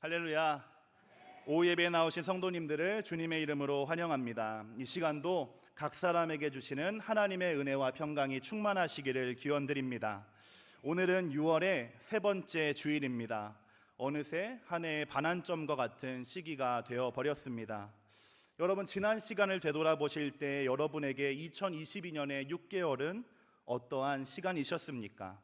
할렐루야. 오후 예배에 나오신 성도님들을 주님의 이름으로 환영합니다. 이 시간도 각 사람에게 주시는 하나님의 은혜와 평강이 충만하시기를 기원드립니다. 오늘은 6월의 세 번째 주일입니다. 어느새 한 해의 반환점과 같은 시기가 되어버렸습니다. 여러분, 지난 시간을 되돌아보실 때 여러분에게 2022년의 6개월은 어떠한 시간이셨습니까?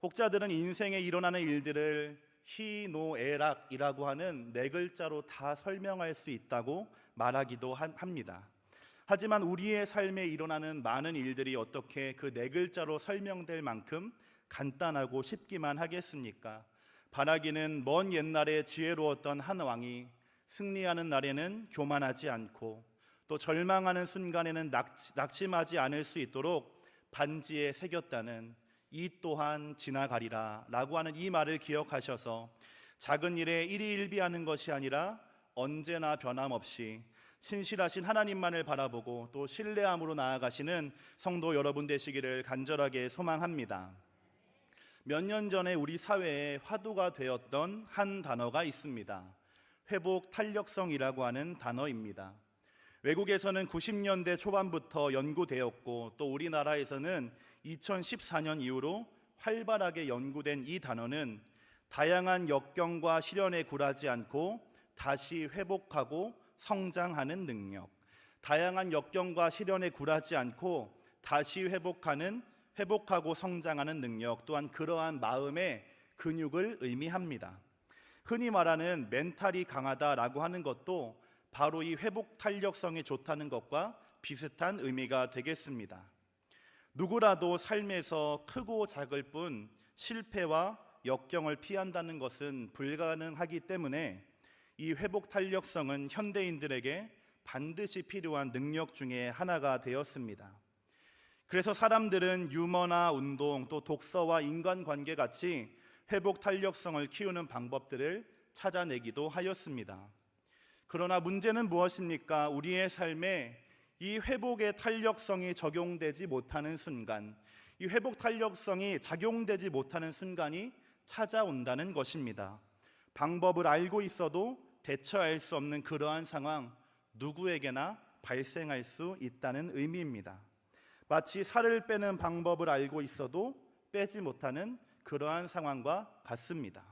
혹자들은 인생에 일어나는 일들을 희노애락이라고 하는 네 글자로 다 설명할 수 있다고 말하기도 합니다. 하지만 우리의 삶에 일어나는 많은 일들이 어떻게 그 네 글자로 설명될 만큼 간단하고 쉽기만 하겠습니까? 바라기는 먼 옛날에 지혜로웠던 한 왕이 승리하는 날에는 교만하지 않고 또 절망하는 순간에는 낙심하지 않을 수 있도록 반지에 새겼다는 이 또한 지나가리라 라고 하는 이 말을 기억하셔서 작은 일에 일희일비하는 것이 아니라 언제나 변함없이 신실하신 하나님만을 바라보고 또 신뢰함으로 나아가시는 성도 여러분 되시기를 간절하게 소망합니다. 몇 년 전에 우리 사회에 화두가 되었던 한 단어가 있습니다. 회복 탄력성이라고 하는 단어입니다. 외국에서는 90년대 초반부터 연구되었고 또 우리나라에서는 2014년 이후로 활발하게 연구된 이 단어는 다양한 역경과 시련에 굴하지 않고 다시 회복하고 성장하는 능력, 다양한 역경과 시련에 굴하지 않고 다시 회복하고 성장하는 능력, 또한 그러한 마음의 근육을 의미합니다. 흔히 말하는 멘탈이 강하다라고 하는 것도 바로 이 회복 탄력성이 좋다는 것과 비슷한 의미가 되겠습니다. 누구라도 삶에서 크고 작을 뿐 실패와 역경을 피한다는 것은 불가능하기 때문에 이 회복 탄력성은 현대인들에게 반드시 필요한 능력 중에 하나가 되었습니다. 그래서 사람들은 유머나 운동 또 독서와 인간관계 같이 회복 탄력성을 키우는 방법들을 찾아내기도 하였습니다. 그러나 문제는 무엇입니까? 우리의 삶에 이 회복의 탄력성이 적용되지 못하는 순간, 이 회복 탄력성이 작용되지 못하는 순간이 찾아온다는 것입니다. 방법을 알고 있어도 대처할 수 없는 그러한 상황, 누구에게나 발생할 수 있다는 의미입니다. 마치 살을 빼는 방법을 알고 있어도 빼지 못하는 그러한 상황과 같습니다.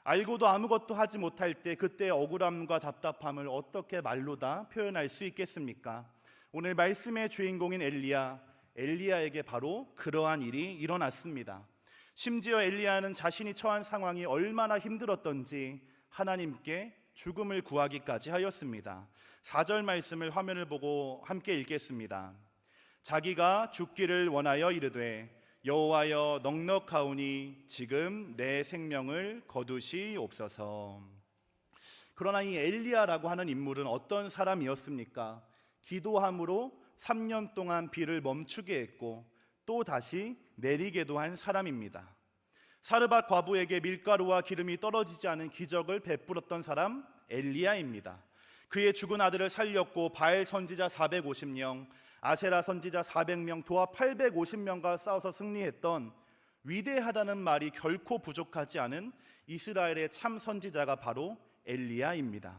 알고도 아무것도 하지 못할 때 그때의 억울함과 답답함을 어떻게 말로 다 표현할 수 있겠습니까? 오늘 말씀의 주인공인 엘리야에게 바로 그러한 일이 일어났습니다. 심지어 엘리야는 자신이 처한 상황이 얼마나 힘들었던지 하나님께 죽음을 구하기까지 하였습니다. 4절 말씀을 화면을 보고 함께 읽겠습니다. 자기가 죽기를 원하여 이르되 여호와여 넉넉하오니 지금 내 생명을 거두시옵소서. 그러나 이 엘리야라고 하는 인물은 어떤 사람이었습니까? 기도함으로 3년 동안 비를 멈추게 했고 또 다시 내리게도 한 사람입니다. 사르밧 과부에게 밀가루와 기름이 떨어지지 않은 기적을 베풀었던 사람 엘리야입니다. 그의 죽은 아들을 살렸고 바알 선지자 450명, 아세라 선지자 400명, 도합 850명과 싸워서 승리했던 위대하다는 말이 결코 부족하지 않은 이스라엘의 참 선지자가 바로 엘리야입니다.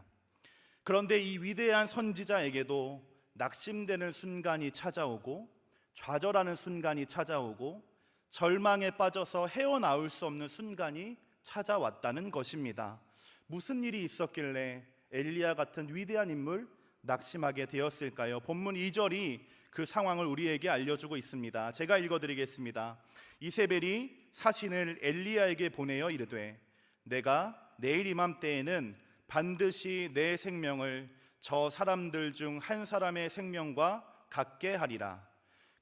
그런데 이 위대한 선지자에게도 낙심되는 순간이 찾아오고 좌절하는 순간이 찾아오고 절망에 빠져서 헤어나올 수 없는 순간이 찾아왔다는 것입니다. 무슨 일이 있었길래 엘리야 같은 위대한 인물 낙심하게 되었을까요? 본문 2절이 그 상황을 우리에게 알려주고 있습니다. 제가 읽어드리겠습니다. 이세벨이 사신을 엘리야에게 보내어 이르되 내가 내일 이맘때에는 반드시 내 생명을 저 사람들 중 한 사람의 생명과 같게 하리라.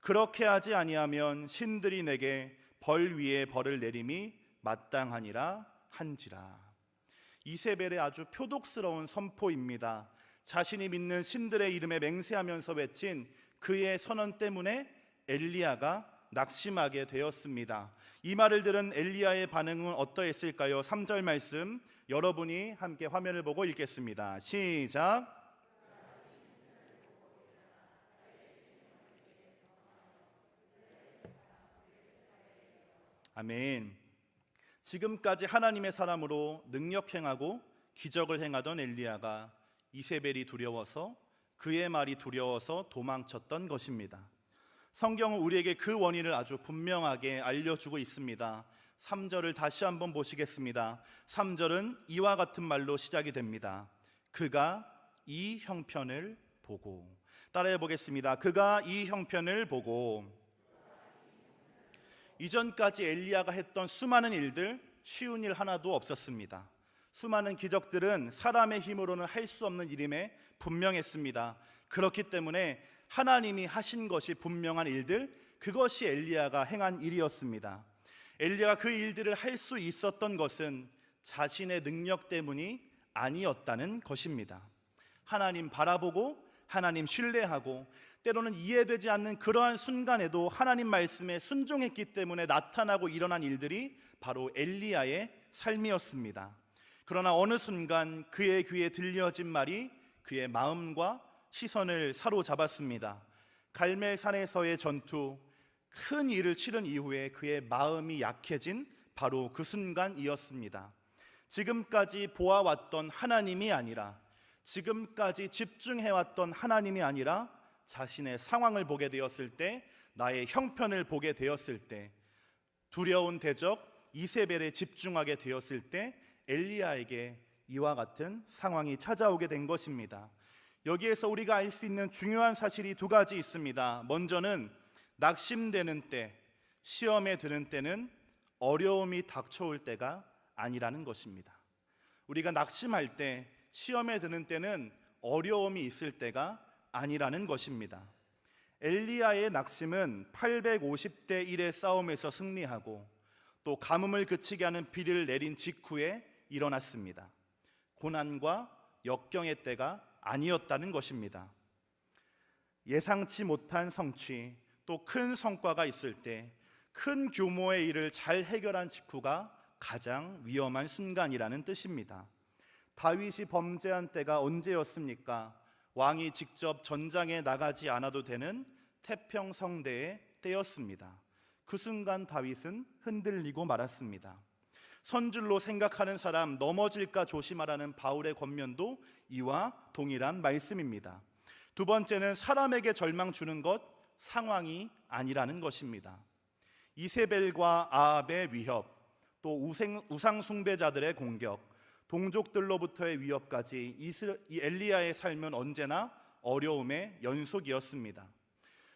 그렇게 하지 아니하면 신들이 내게 벌 위에 벌을 내림이 마땅하니라 한지라. 이세벨의 아주 표독스러운 선포입니다. 자신이 믿는 신들의 이름에 맹세하면서 외친 그의 선언 때문에 엘리야가 낙심하게 되었습니다. 이 말을 들은 엘리야의 반응은 어떠했을까요? 3절 말씀 여러분이 함께 화면을 보고 읽겠습니다. 시작. 아멘. 지금까지 하나님의 사람으로 능력 행하고 기적을 행하던 엘리야가 이세벨이 두려워서, 그의 말이 두려워서 도망쳤던 것입니다. 성경은 우리에게 그 원인을 아주 분명하게 알려주고 있습니다. 3절을 다시 한번 보시겠습니다. 3절은 이와 같은 말로 시작이 됩니다. 그가 이 형편을 보고. 따라해 보겠습니다. 그가 이 형편을 보고. 이전까지 엘리야가 했던 수많은 일들, 쉬운 일 하나도 없었습니다. 수많은 기적들은 사람의 힘으로는 할 수 없는 일임에 분명했습니다. 그렇기 때문에 하나님이 하신 것이 분명한 일들, 그것이 엘리야가 행한 일이었습니다. 엘리야가 그 일들을 할 수 있었던 것은 자신의 능력 때문이 아니었다는 것입니다. 하나님 바라보고 하나님 신뢰하고 때로는 이해되지 않는 그러한 순간에도 하나님 말씀에 순종했기 때문에 나타나고 일어난 일들이 바로 엘리야의 삶이었습니다. 그러나 어느 순간 그의 귀에 들려진 말이 그의 마음과 시선을 사로잡았습니다. 갈멜산에서의 전투, 큰 일을 치른 이후에 그의 마음이 약해진 바로 그 순간이었습니다. 지금까지 보아왔던 하나님이 아니라, 지금까지 집중해왔던 하나님이 아니라 자신의 상황을 보게 되었을 때, 나의 형편을 보게 되었을 때, 두려운 대적 이세벨에 집중하게 되었을 때 엘리야에게 이와 같은 상황이 찾아오게 된 것입니다. 여기에서 우리가 알 수 있는 중요한 사실이 두 가지 있습니다. 먼저는 낙심되는 때, 시험에 드는 때는 어려움이 닥쳐올 때가 아니라는 것입니다. 우리가 낙심할 때, 시험에 드는 때는 어려움이 있을 때가 아니라는 것입니다. 엘리야의 낙심은 850대 1의 싸움에서 승리하고 또 가뭄을 그치게 하는 비를 내린 직후에 일어났습니다. 고난과 역경의 때가 아니었다는 것입니다. 예상치 못한 성취, 또 큰 성과가 있을 때 큰 규모의 일을 잘 해결한 직후가 가장 위험한 순간이라는 뜻입니다. 다윗이 범죄한 때가 언제였습니까? 왕이 직접 전장에 나가지 않아도 되는 태평성대의 때였습니다. 그 순간 다윗은 흔들리고 말았습니다. 선줄로 생각하는 사람 넘어질까 조심하라는 바울의 권면도 이와 동일한 말씀입니다. 두 번째는 사람에게 절망 주는 것, 상황이 아니라는 것입니다. 이세벨과 아합의 위협, 또 우상 숭배자들의 공격, 동족들로부터의 위협까지 이 엘리야의 삶은 언제나 어려움의 연속이었습니다.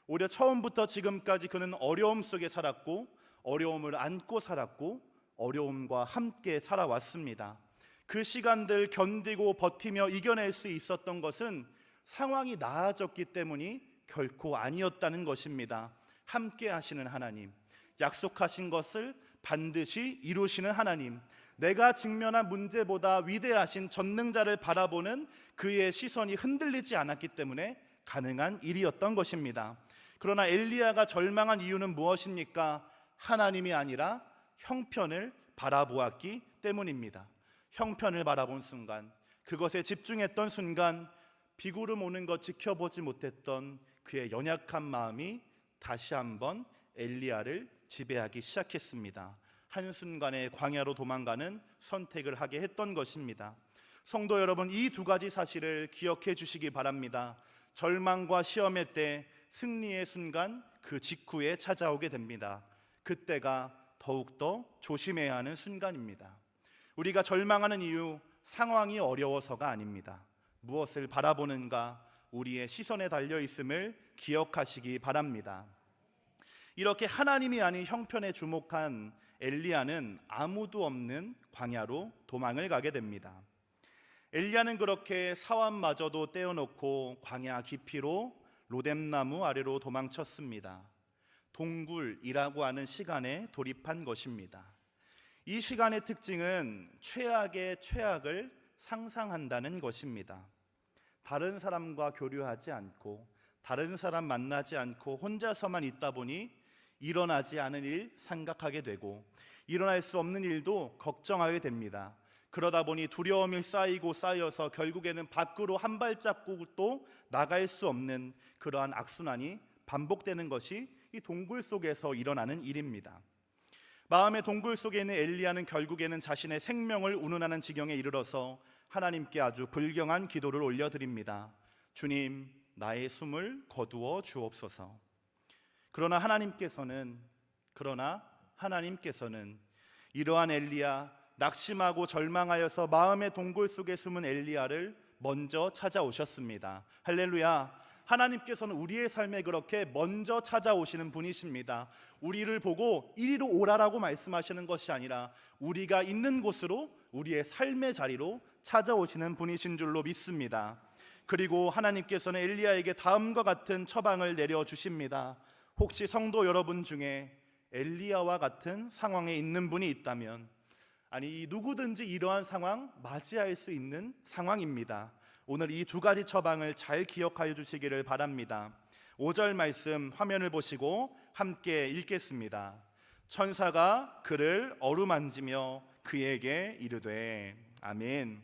오히려 처음부터 지금까지 그는 어려움 속에 살았고, 어려움을 안고 살았고, 어려움과 함께 살아왔습니다. 그 시간들 견디고 버티며 이겨낼 수 있었던 것은 상황이 나아졌기 때문이 결코 아니었다는 것입니다. 함께 하시는 하나님, 약속하신 것을 반드시 이루시는 하나님, 내가 직면한 문제보다 위대하신 전능자를 바라보는 그의 시선이 흔들리지 않았기 때문에 가능한 일이었던 것입니다. 그러나 엘리야가 절망한 이유는 무엇입니까? 하나님이 아니라 형편을 바라보았기 때문입니다. 형편을 바라본 순간, 그것에 집중했던 순간, 비구름 오는 것 지켜보지 못했던 그의 연약한 마음이 다시 한번 엘리야를 지배하기 시작했습니다. 한순간에 광야로 도망가는 선택을 하게 했던 것입니다. 성도 여러분, 이 두 가지 사실을 기억해 주시기 바랍니다. 절망과 시험의 때 승리의 순간, 그 직후에 찾아오게 됩니다. 그때가 더욱더 조심해야 하는 순간입니다. 우리가 절망하는 이유, 상황이 어려워서가 아닙니다. 무엇을 바라보는가, 우리의 시선에 달려 있음을 기억하시기 바랍니다. 이렇게 하나님이 아닌 형편에 주목한 엘리야는 아무도 없는 광야로 도망을 가게 됩니다. 엘리야는 그렇게 사원마저도 떼어놓고 광야 깊이로 로뎀나무 아래로 도망쳤습니다. 동굴이라고 하는 시간에 돌입한 것입니다. 이 시간의 특징은 최악의 최악을 상상한다는 것입니다. 다른 사람과 교류하지 않고, 다른 사람 만나지 않고 혼자서만 있다 보니 일어나지 않은 일 생각하게 되고, 일어날 수 없는 일도 걱정하게 됩니다. 그러다 보니 두려움이 쌓이고 쌓여서 결국에는 밖으로 한 발자국도 나갈 수 없는 그러한 악순환이 반복되는 것이 이 동굴 속에서 일어나는 일입니다. 마음의 동굴 속에 있는 엘리야는 결국에는 자신의 생명을 운운하는 지경에 이르러서 하나님께 아주 불경한 기도를 올려드립니다. 주님, 나의 숨을 거두어 주옵소서. 그러나 하나님께서는 이러한 엘리야, 낙심하고 절망하여서 마음의 동굴 속에 숨은 엘리야를 먼저 찾아오셨습니다. 할렐루야. 하나님께서는 우리의 삶에 그렇게 먼저 찾아오시는 분이십니다. 우리를 보고 이리로 오라라고 말씀하시는 것이 아니라 우리가 있는 곳으로, 우리의 삶의 자리로 찾아오시는 분이신 줄로 믿습니다. 그리고 하나님께서는 엘리야에게 다음과 같은 처방을 내려주십니다. 혹시 성도 여러분 중에 엘리야와 같은 상황에 있는 분이 있다면, 아니 누구든지 이러한 상황 맞이할 수 있는 상황입니다. 오늘 이 두 가지 처방을 잘 기억하여 주시기를 바랍니다. 5절 말씀 화면을 보시고 함께 읽겠습니다. 천사가 그를 어루만지며 그에게 이르되. 아멘.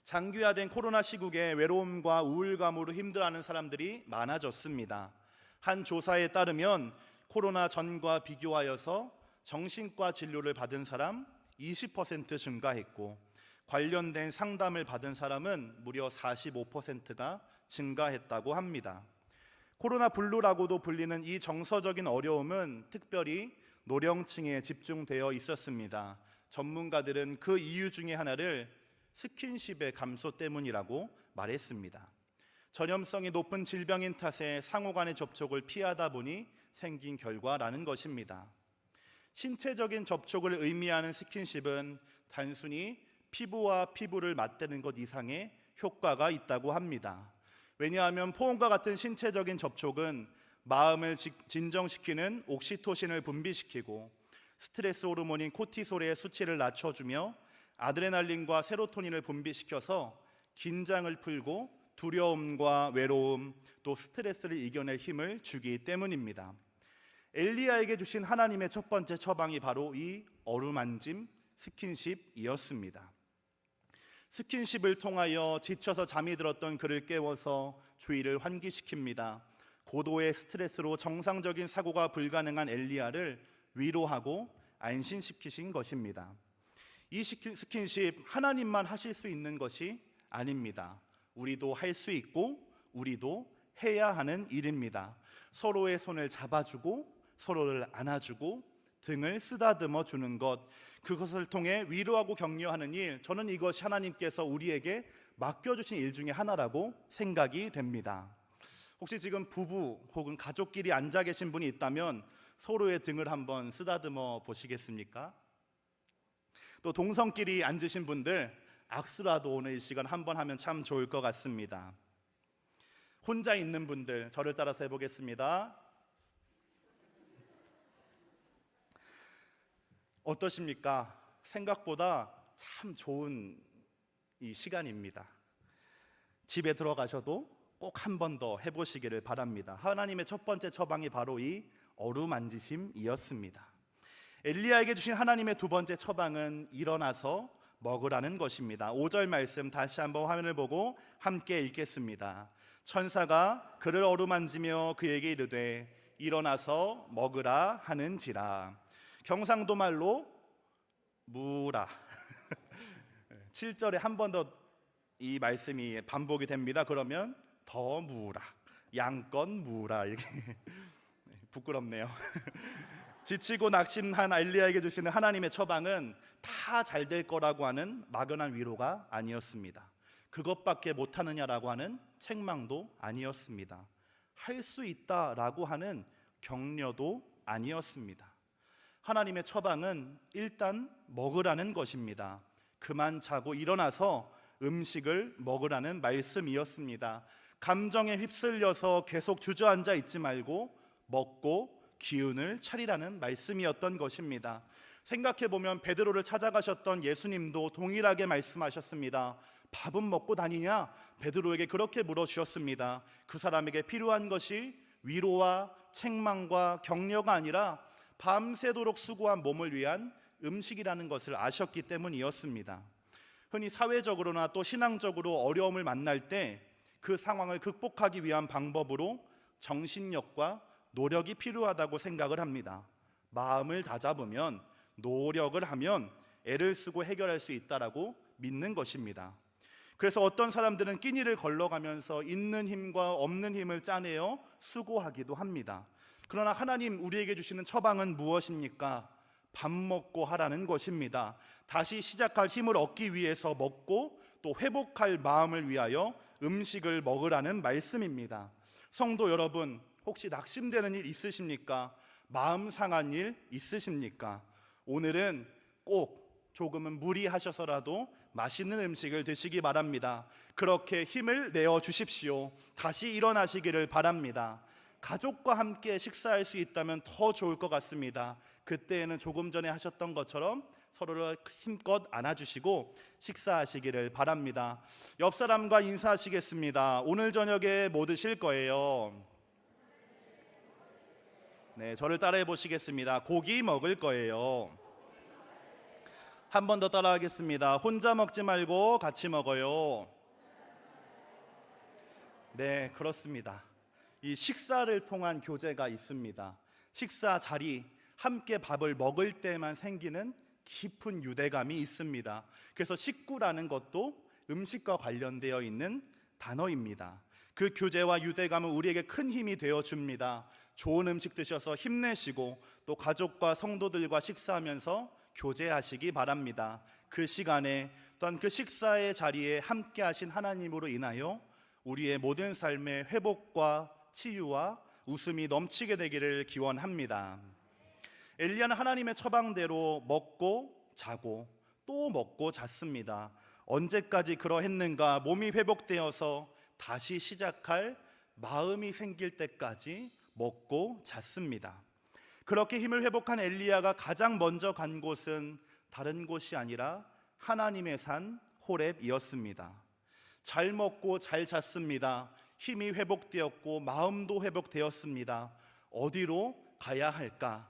장기화된 코로나 시국에 외로움과 우울감으로 힘들어하는 사람들이 많아졌습니다. 한 조사에 따르면 코로나 전과 비교하여서 정신과 진료를 받은 사람 20% 증가했고, 관련된 상담을 받은 사람은 무려 45%가 증가했다고 합니다. 코로나 블루라고도 불리는 이 정서적인 어려움은 특별히 노령층에 집중되어 있었습니다. 전문가들은 그 이유 중에 하나를 스킨십의 감소 때문이라고 말했습니다. 전염성이 높은 질병인 탓에 상호간의 접촉을 피하다 보니 생긴 결과라는 것입니다. 신체적인 접촉을 의미하는 스킨십은 단순히 피부와 피부를 맞대는 것 이상의 효과가 있다고 합니다. 왜냐하면 포옹과 같은 신체적인 접촉은 마음을 진정시키는 옥시토신을 분비시키고 스트레스 호르몬인 코티솔의 수치를 낮춰주며 아드레날린과 세로토닌을 분비시켜서 긴장을 풀고 두려움과 외로움, 또 스트레스를 이겨낼 힘을 주기 때문입니다. 엘리야에게 주신 하나님의 첫 번째 처방이 바로 이 어루만짐, 스킨십이었습니다. 스킨십을 통하여 지쳐서 잠이 들었던 그를 깨워서 주의를 환기시킵니다. 고도의 스트레스로 정상적인 사고가 불가능한 엘리야를 위로하고 안심시키신 것입니다. 이 스킨십 하나님만 하실 수 있는 것이 아닙니다. 우리도 할 수 있고 우리도 해야 하는 일입니다. 서로의 손을 잡아주고 서로를 안아주고 등을 쓰다듬어 주는 것, 그것을 통해 위로하고 격려하는 일, 저는 이것이 하나님께서 우리에게 맡겨주신 일 중에 하나라고 생각이 됩니다. 혹시 지금 부부 혹은 가족끼리 앉아 계신 분이 있다면 서로의 등을 한번 쓰다듬어 보시겠습니까? 또 동성끼리 앉으신 분들 악수라도 오늘 이 시간 한번 하면 참 좋을 것 같습니다. 혼자 있는 분들 저를 따라서 해보겠습니다. 어떠십니까? 생각보다 참 좋은 이 시간입니다. 집에 들어가셔도 꼭 한 번 더 해보시기를 바랍니다. 하나님의 첫 번째 처방이 바로 이 어루만지심이었습니다. 엘리야에게 주신 하나님의 두 번째 처방은 일어나서 먹으라는 것입니다. 5절 말씀 다시 한번 화면을 보고 함께 읽겠습니다. 천사가 그를 어루만지며 그에게 이르되 일어나서 먹으라 하는지라. 경상도 말로 무라. 7절에 한 번 더 이 말씀이 반복이 됩니다. 그러면 더 무라, 양껏 무라. 이렇게 부끄럽네요. 지치고 낙심한 엘리야에게 주시는 하나님의 처방은 다 잘 될 거라고 하는 막연한 위로가 아니었습니다. 그것밖에 못하느냐라고 하는 책망도 아니었습니다. 할 수 있다라고 하는 격려도 아니었습니다. 하나님의 처방은 일단 먹으라는 것입니다. 그만 자고 일어나서 음식을 먹으라는 말씀이었습니다. 감정에 휩쓸려서 계속 주저앉아 있지 말고 먹고 기운을 차리라는 말씀이었던 것입니다. 생각해보면 베드로를 찾아가셨던 예수님도 동일하게 말씀하셨습니다. 밥은 먹고 다니냐? 베드로에게 그렇게 물어주셨습니다. 그 사람에게 필요한 것이 위로와 책망과 격려가 아니라 밤새도록 수고한 몸을 위한 음식이라는 것을 아셨기 때문이었습니다. 흔히 사회적으로나 또 신앙적으로 어려움을 만날 때 그 상황을 극복하기 위한 방법으로 정신력과 노력이 필요하다고 생각을 합니다. 마음을 다잡으면, 노력을 하면 애를 쓰고 해결할 수 있다라고 믿는 것입니다. 그래서 어떤 사람들은 끼니를 걸러가면서 있는 힘과 없는 힘을 짜내어 수고하기도 합니다. 그러나 하나님 우리에게 주시는 처방은 무엇입니까? 밥 먹고 하라는 것입니다. 다시 시작할 힘을 얻기 위해서 먹고 또 회복할 마음을 위하여 음식을 먹으라는 말씀입니다. 성도 여러분, 혹시 낙심되는 일 있으십니까? 마음 상한 일 있으십니까? 오늘은 꼭 조금은 무리하셔서라도 맛있는 음식을 드시기 바랍니다. 그렇게 힘을 내어 주십시오. 다시 일어나시기를 바랍니다. 가족과 함께 식사할 수 있다면 더 좋을 것 같습니다. 그때에는 조금 전에 하셨던 것처럼 서로를 힘껏 안아주시고 식사하시기를 바랍니다. 옆 사람과 인사하시겠습니다. 오늘 저녁에 뭐 드실 거예요? 네, 저를 따라해 보시겠습니다. 고기 먹을 거예요. 한 번 더 따라하겠습니다. 혼자 먹지 말고 같이 먹어요. 네, 그렇습니다. 이 식사를 통한 교제가 있습니다. 식사 자리, 함께 밥을 먹을 때만 생기는 깊은 유대감이 있습니다. 그래서 식구라는 것도 음식과 관련되어 있는 단어입니다. 그 교제와 유대감은 우리에게 큰 힘이 되어줍니다. 좋은 음식 드셔서 힘내시고 또 가족과 성도들과 식사하면서 교제하시기 바랍니다. 그 시간에 또한 그 식사의 자리에 함께 하신 하나님으로 인하여 우리의 모든 삶의 회복과 치유와 웃음이 넘치게 되기를 기원합니다. 엘리야는 하나님의 처방대로 먹고 자고 또 먹고 잤습니다. 언제까지 그러했는가? 몸이 회복되어서 다시 시작할 마음이 생길 때까지 먹고 잤습니다. 그렇게 힘을 회복한 엘리야가 가장 먼저 간 곳은 다른 곳이 아니라 하나님의 산 호렙이었습니다. 잘 먹고 잘 잤습니다. 힘이 회복되었고 마음도 회복되었습니다. 어디로 가야 할까?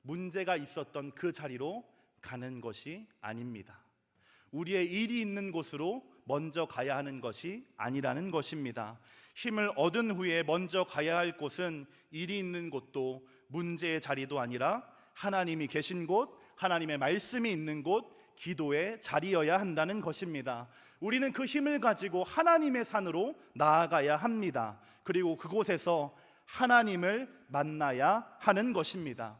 문제가 있었던 그 자리로 가는 것이 아닙니다. 우리의 일이 있는 곳으로 먼저 가야 하는 것이 아니라는 것입니다. 힘을 얻은 후에 먼저 가야 할 곳은 일이 있는 곳도 문제의 자리도 아니라 하나님이 계신 곳, 하나님의 말씀이 있는 곳, 기도의 자리여야 한다는 것입니다. 우리는 그 힘을 가지고 하나님의 산으로 나아가야 합니다. 그리고 그곳에서 하나님을 만나야 하는 것입니다.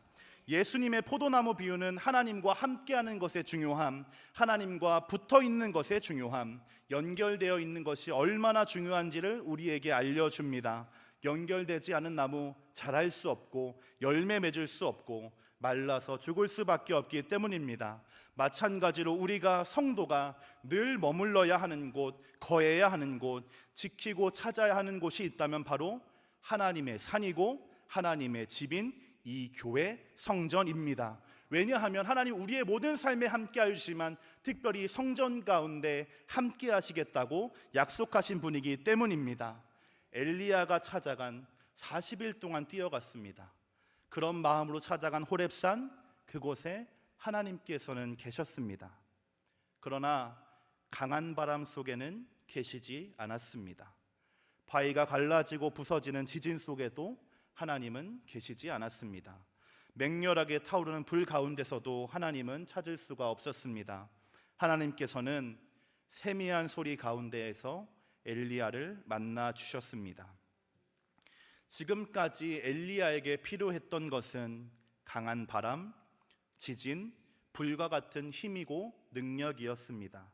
예수님의 포도나무 비유는 하나님과 함께하는 것의 중요함, 하나님과 붙어있는 것의 중요함, 연결되어 있는 것이 얼마나 중요한지를 우리에게 알려줍니다. 연결되지 않은 나무 자랄 수 없고 열매 맺을 수 없고 말라서 죽을 수밖에 없기 때문입니다. 마찬가지로 우리가 성도가 늘 머물러야 하는 곳, 거해야 하는 곳, 지키고 찾아야 하는 곳이 있다면 바로 하나님의 산이고 하나님의 집인 이 교회 성전입니다. 왜냐하면 하나님 우리의 모든 삶에 함께 하시지만 특별히 성전 가운데 함께 하시겠다고 약속하신 분이기 때문입니다. 엘리야가 찾아간 40일 동안 뛰어갔습니다. 그런 마음으로 찾아간 호렙산, 그곳에 하나님께서는 계셨습니다. 그러나 강한 바람 속에는 계시지 않았습니다. 바위가 갈라지고 부서지는 지진 속에도 하나님은 계시지 않았습니다. 맹렬하게 타오르는 불 가운데서도 하나님은 찾을 수가 없었습니다. 하나님께서는 세미한 소리 가운데에서 엘리야를 만나 주셨습니다. 지금까지 엘리야에게 필요했던 것은 강한 바람, 지진, 불과 같은 힘이고 능력이었습니다.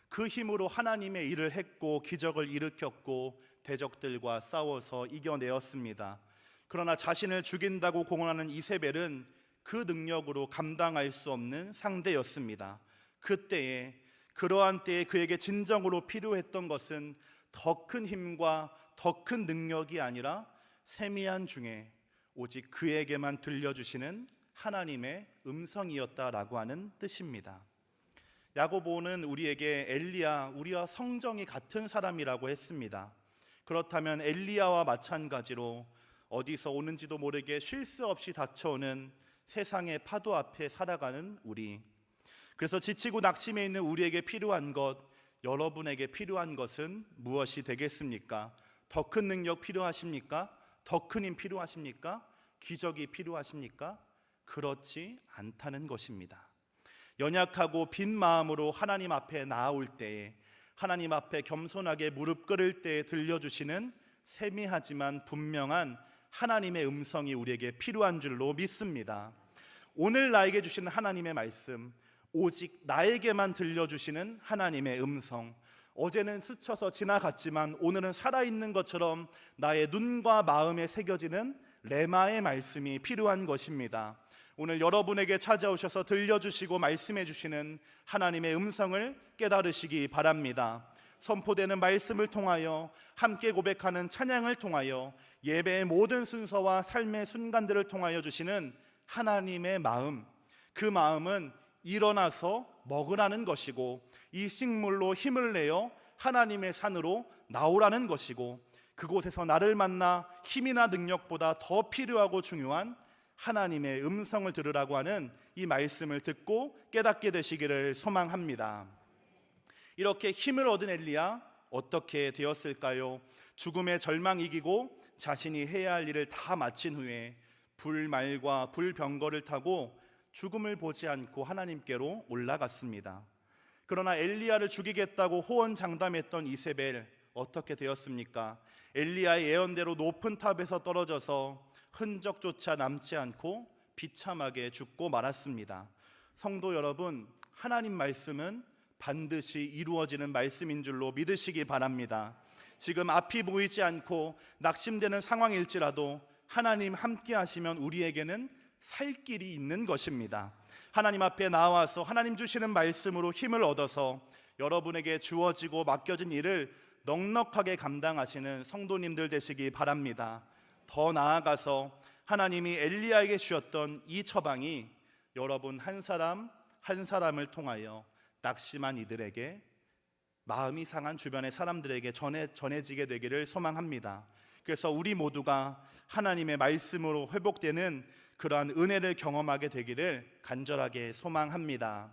그 힘으로 하나님의 일을 했고 기적을 일으켰고 대적들과 싸워서 이겨내었습니다. 그러나 자신을 죽인다고 공언하는 이세벨은 그 능력으로 감당할 수 없는 상대였습니다. 그때에 그러한 때에 그에게 진정으로 필요했던 것은 더 큰 힘과 더 큰 능력이 아니라 세미한 중에 오직 그에게만 들려주시는 하나님의 음성이었다라고 하는 뜻입니다. 야고보는 우리에게 엘리야, 우리와 성정이 같은 사람이라고 했습니다. 그렇다면 엘리야와 마찬가지로 어디서 오는지도 모르게 쉴 새 없이 닥쳐오는 세상의 파도 앞에 살아가는 우리, 그래서 지치고 낙심해 있는 우리에게 필요한 것, 여러분에게 필요한 것은 무엇이 되겠습니까? 더 큰 능력 필요하십니까? 더 큰 힘 필요하십니까? 기적이 필요하십니까? 그렇지 않다는 것입니다. 연약하고 빈 마음으로 하나님 앞에 나아올 때에, 하나님 앞에 겸손하게 무릎 꿇을 때에 들려주시는 세미하지만 분명한 하나님의 음성이 우리에게 필요한 줄로 믿습니다. 오늘 나에게 주시는 하나님의 말씀, 오직 나에게만 들려주시는 하나님의 음성, 어제는 스쳐서 지나갔지만 오늘은 살아있는 것처럼 나의 눈과 마음에 새겨지는 레마의 말씀이 필요한 것입니다. 오늘 여러분에게 찾아오셔서 들려주시고 말씀해 주시는 하나님의 음성을 깨달으시기 바랍니다. 선포되는 말씀을 통하여, 함께 고백하는 찬양을 통하여, 예배의 모든 순서와 삶의 순간들을 통하여 주시는 하나님의 마음, 그 마음은 일어나서 먹으라는 것이고, 이 식물로 힘을 내어 하나님의 산으로 나오라는 것이고, 그곳에서 나를 만나 힘이나 능력보다 더 필요하고 중요한 하나님의 음성을 들으라고 하는 이 말씀을 듣고 깨닫게 되시기를 소망합니다. 이렇게 힘을 얻은 엘리야, 어떻게 되었을까요? 죽음의 절망 이기고 자신이 해야 할 일을 다 마친 후에 불말과 불병거를 타고 죽음을 보지 않고 하나님께로 올라갔습니다. 그러나 엘리야를 죽이겠다고 호언장담했던 이세벨, 어떻게 되었습니까? 엘리야의 예언대로 높은 탑에서 떨어져서 흔적조차 남지 않고 비참하게 죽고 말았습니다. 성도 여러분, 하나님 말씀은 반드시 이루어지는 말씀인 줄로 믿으시기 바랍니다. 지금 앞이 보이지 않고 낙심되는 상황일지라도 하나님 함께 하시면 우리에게는 살 길이 있는 것입니다. 하나님 앞에 나와서 하나님 주시는 말씀으로 힘을 얻어서 여러분에게 주어지고 맡겨진 일을 넉넉하게 감당하시는 성도님들 되시기 바랍니다. 더 나아가서 하나님이 엘리야에게 주셨던 이 처방이 여러분 한 사람 한 사람을 통하여 낙심한 이들에게, 마음이 상한 주변의 사람들에게 전해지게 되기를 소망합니다. 그래서 우리 모두가 하나님의 말씀으로 회복되는 그러한 은혜를 경험하게 되기를 간절하게 소망합니다.